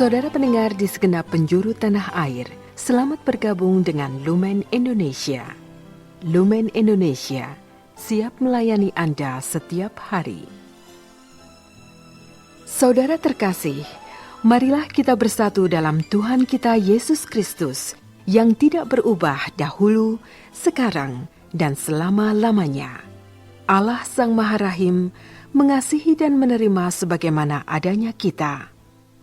Saudara pendengar di segenap penjuru tanah air, selamat bergabung dengan Lumen Indonesia. Lumen Indonesia, siap melayani Anda setiap hari. Saudara terkasih, marilah kita bersatu dalam Tuhan kita Yesus Kristus yang tidak berubah dahulu, sekarang, dan selama-lamanya. Allah Sang Maha Rahim mengasihi dan menerima sebagaimana adanya kita.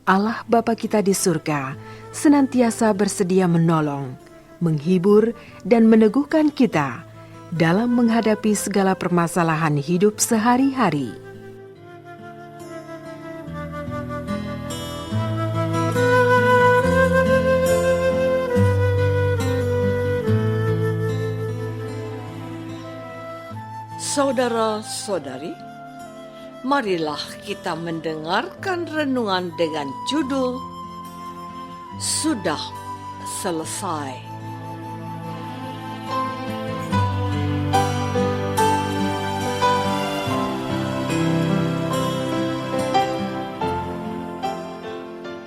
Allah Bapa kita di surga senantiasa bersedia menolong, menghibur, dan meneguhkan kita dalam menghadapi segala permasalahan hidup sehari-hari. Saudara-saudari, marilah kita mendengarkan renungan dengan judul Sudah Selesai.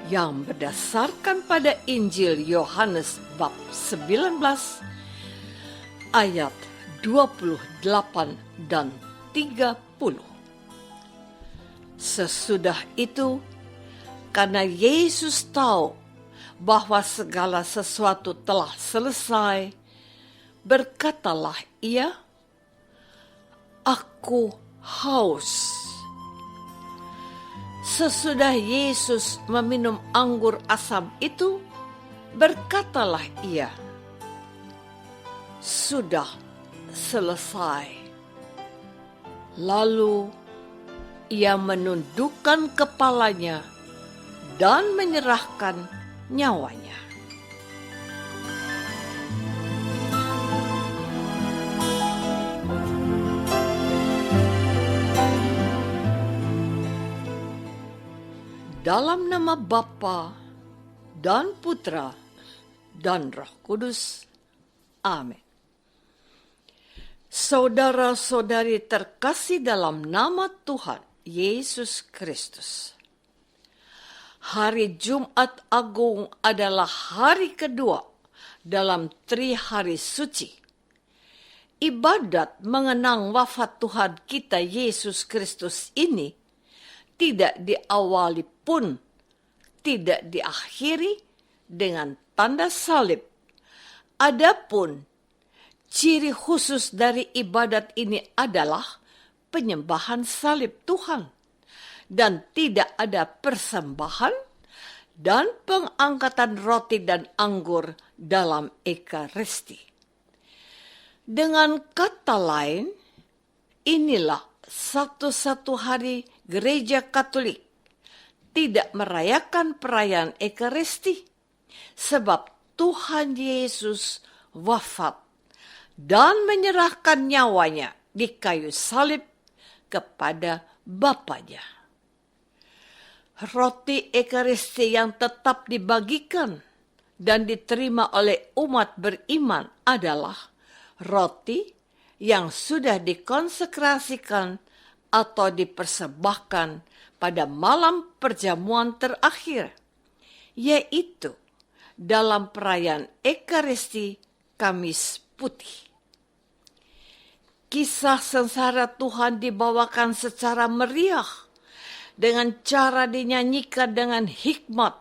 Yang berdasarkan pada Injil Yohanes bab 19 ayat 28 dan 30. Sesudah itu, karena Yesus tahu bahwa segala sesuatu telah selesai, berkatalah ia, "Aku haus." Sesudah Yesus meminum anggur asam itu, berkatalah ia, "Sudah selesai." Lalu ia menundukkan kepalanya dan menyerahkan nyawanya. Dalam nama Bapa dan Putra dan Roh Kudus. Amin. Saudara-saudari terkasih dalam nama Tuhan Yesus Kristus. Hari Jumat Agung adalah hari kedua dalam Trihari Suci. Ibadat mengenang wafat Tuhan kita Yesus Kristus ini tidak diawali pun tidak diakhiri dengan tanda salib. Adapun ciri khusus dari ibadat ini adalah penyembahan salib Tuhan dan tidak ada persembahan dan pengangkatan roti dan anggur dalam Ekaristi. Dengan kata lain, inilah satu-satu hari Gereja Katolik tidak merayakan perayaan Ekaristi sebab Tuhan Yesus wafat dan menyerahkan nyawanya di kayu salib kepada Bapanya. Roti Ekaristi yang tetap dibagikan dan diterima oleh umat beriman adalah roti yang sudah dikonsekrasikan atau dipersembahkan pada malam perjamuan terakhir, yaitu dalam perayaan Ekaristi Kamis Putih. Kisah sengsara Tuhan dibawakan secara meriah dengan cara dinyanyikan dengan hikmat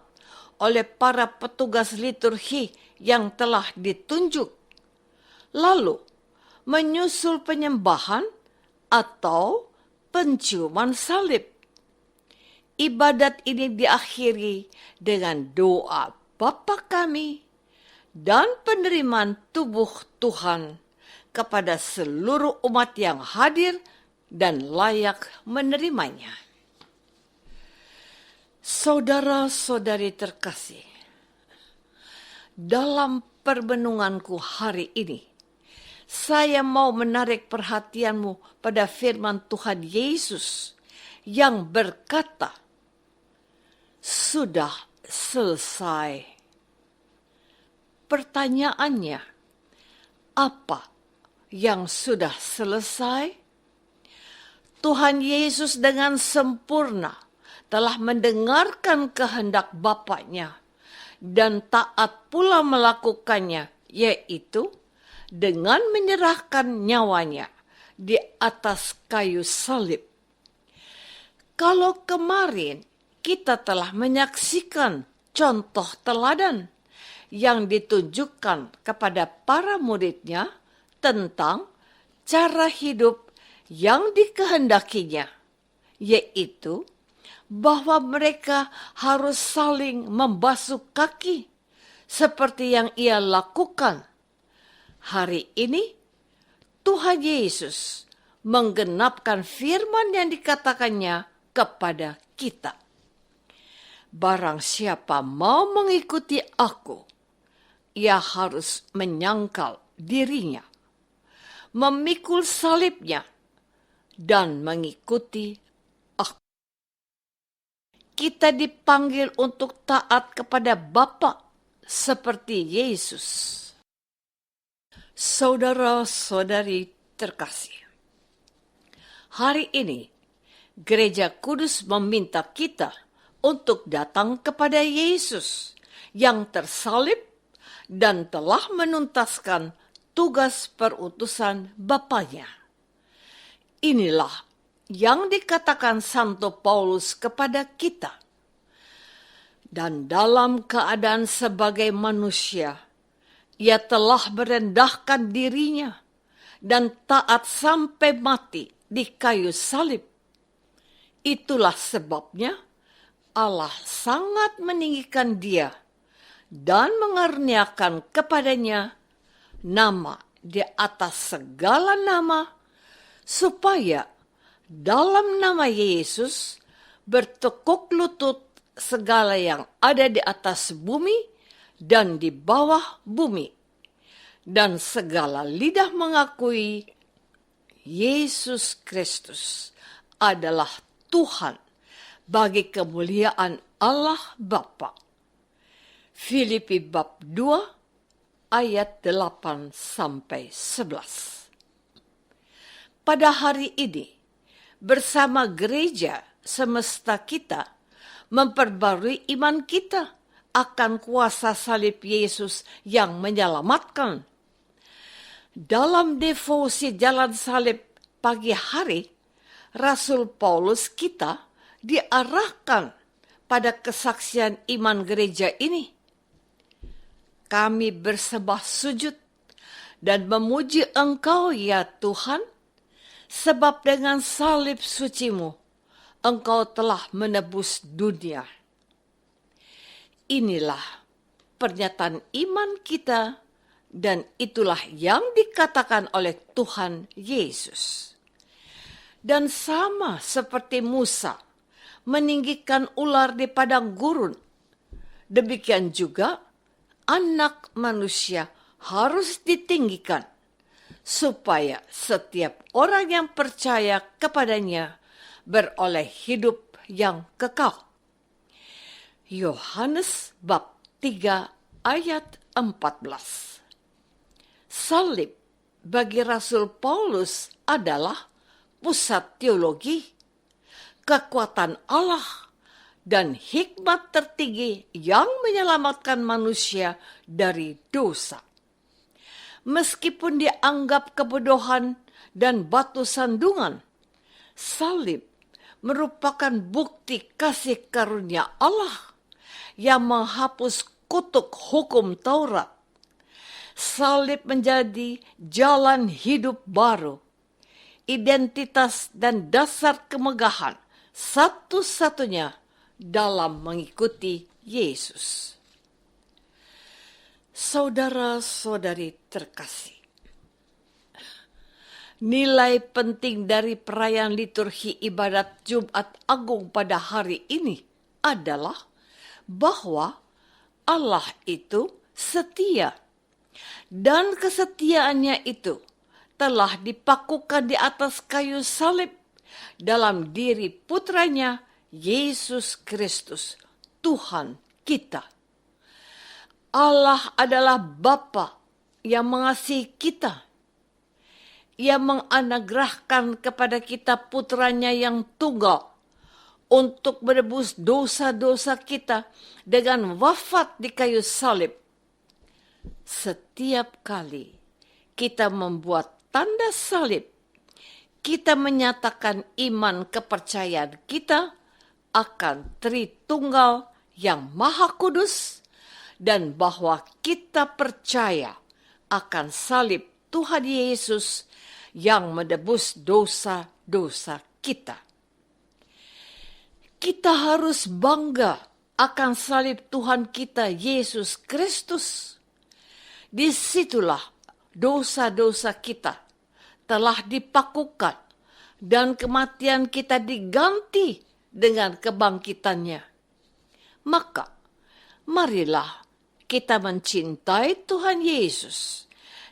oleh para petugas liturgi yang telah ditunjuk. Lalu menyusul penyembahan atau penciuman salib. Ibadat ini diakhiri dengan doa Bapa kami dan penerimaan tubuh Tuhan kepada seluruh umat yang hadir dan layak menerimanya. Saudara-saudari terkasih, Dalam permenunganku hari ini, saya mau menarik perhatianmu pada firman Tuhan Yesus yang berkata, "Sudah selesai." Pertanyaannya, apa yang sudah selesai? Tuhan Yesus dengan sempurna telah mendengarkan kehendak Bapaknya dan taat pula melakukannya, yaitu dengan menyerahkan nyawanya di atas kayu salib. Kalau kemarin kita telah menyaksikan contoh teladan yang ditunjukkan kepada para muridnya tentang cara hidup yang dikehendakinya, yaitu bahwa mereka harus saling membasuh kaki seperti yang ia lakukan. Hari ini Tuhan Yesus menggenapkan firman yang dikatakannya kepada kita. Barang siapa mau mengikuti aku, ia harus menyangkal dirinya, memikul salibnya, dan mengikuti aku. Kita dipanggil untuk taat kepada Bapa seperti Yesus. Saudara-saudari terkasih, hari ini Gereja Kudus meminta kita untuk datang kepada Yesus yang tersalib dan telah menuntaskan tugas perutusan Bapaknya. Inilah yang dikatakan Santo Paulus kepada kita. Dan dalam keadaan sebagai manusia, ia telah merendahkan dirinya dan taat sampai mati di kayu salib. Itulah sebabnya Allah sangat meninggikan dia dan mengaruniakan kepadanya nama di atas segala nama, supaya dalam nama Yesus bertekuk lutut segala yang ada di atas bumi dan di bawah bumi, dan segala lidah mengakui Yesus Kristus adalah Tuhan bagi kemuliaan Allah Bapa. Filipi bab 2 ayat 8 sampai 11. Pada hari ini, bersama gereja semesta kita, memperbarui iman kita akan kuasa salib Yesus yang menyelamatkan. Dalam devosi jalan salib pagi hari, Rasul Paulus kita diarahkan pada kesaksian iman gereja ini. Kami bersembah sujud dan memuji Engkau ya Tuhan, sebab dengan salib sucimu, Engkau telah menebus dunia. Inilah pernyataan iman kita, dan itulah yang dikatakan oleh Tuhan Yesus. Dan sama seperti Musa meninggikan ular di padang gurun, demikian juga Anak Manusia harus ditinggikan, supaya setiap orang yang percaya kepadanya beroleh hidup yang kekal. Yohanes bab 3 ayat 14. Salib bagi Rasul Paulus adalah pusat teologi, kekuatan Allah, dan hikmat tertinggi yang menyelamatkan manusia dari dosa. Meskipun dianggap kebodohan dan batu sandungan, salib merupakan bukti kasih karunia Allah yang menghapus kutuk hukum Taurat. Salib menjadi jalan hidup baru, identitas dan dasar kemegahan satu-satunya dalam mengikuti Yesus. Saudara-saudari terkasih, nilai penting dari perayaan liturgi ibadat Jumat Agung pada hari ini adalah bahwa Allah itu setia. Dan kesetiaannya itu telah dipakukan di atas kayu salib dalam diri putranya Yesus Kristus, Tuhan kita. Allah adalah Bapa yang mengasihi kita. Ia menganugerahkan kepada kita putranya yang tunggal untuk menebus dosa-dosa kita dengan wafat di kayu salib. Setiap kali kita membuat tanda salib, kita menyatakan iman kepercayaan kita akan Tritunggal yang Maha Kudus dan bahwa kita percaya akan salib Tuhan Yesus yang menebus dosa-dosa kita. Kita harus bangga akan salib Tuhan kita Yesus Kristus. Disitulah dosa-dosa kita telah dipakukan dan kematian kita diganti dengan kebangkitannya. Maka, marilah kita mencintai Tuhan Yesus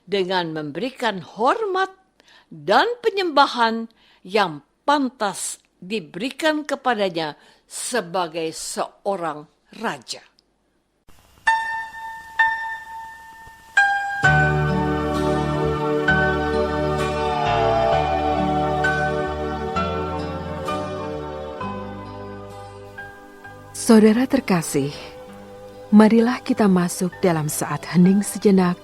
dengan memberikan hormat dan penyembahan yang pantas diberikan kepadanya sebagai seorang raja. Saudara terkasih, marilah kita masuk dalam saat hening sejenak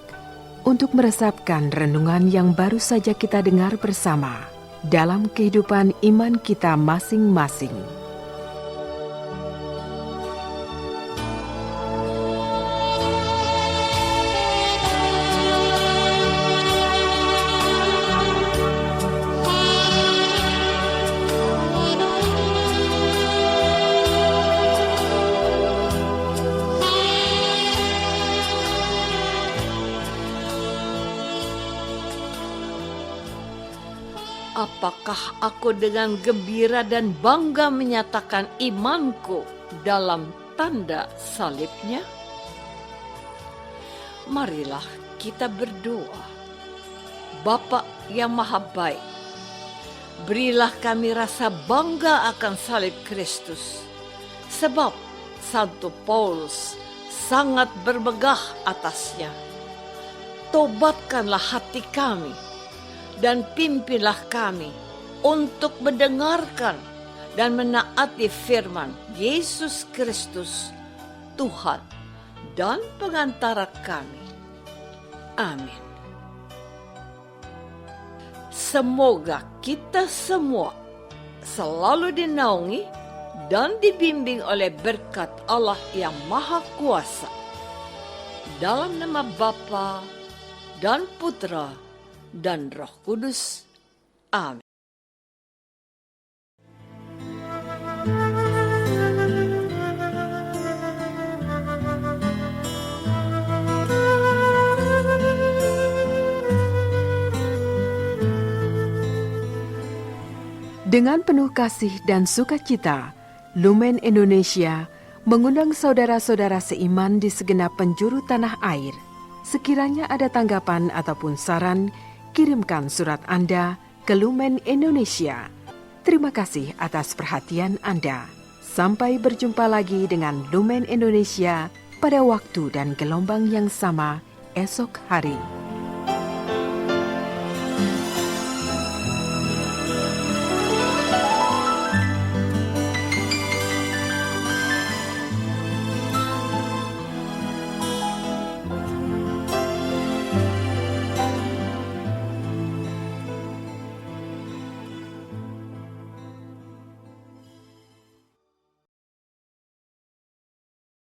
untuk meresapkan renungan yang baru saja kita dengar bersama dalam kehidupan iman kita masing-masing. Apakah aku dengan gembira dan bangga menyatakan imanku dalam tanda salibnya? Marilah kita berdoa. Bapa yang Maha Baik, berilah kami rasa bangga akan salib Kristus, sebab Santo Paulus sangat bermegah atasnya. Tobatkanlah hati kami, dan pimpinlah kami untuk mendengarkan dan menaati firman Yesus Kristus, Tuhan dan pengantara kami. Amin. Semoga kita semua selalu dinaungi dan dibimbing oleh berkat Allah yang Maha Kuasa. Dalam nama Bapa dan Putra dan Roh Kudus. Amin. Dengan penuh kasih dan sukacita, Lumen Indonesia mengundang saudara-saudara seiman di segenap penjuru tanah air. Sekiranya ada tanggapan ataupun saran, kirimkan surat Anda ke Lumen Indonesia. Terima kasih atas perhatian Anda. Sampai berjumpa lagi dengan Lumen Indonesia pada waktu dan gelombang yang sama esok hari.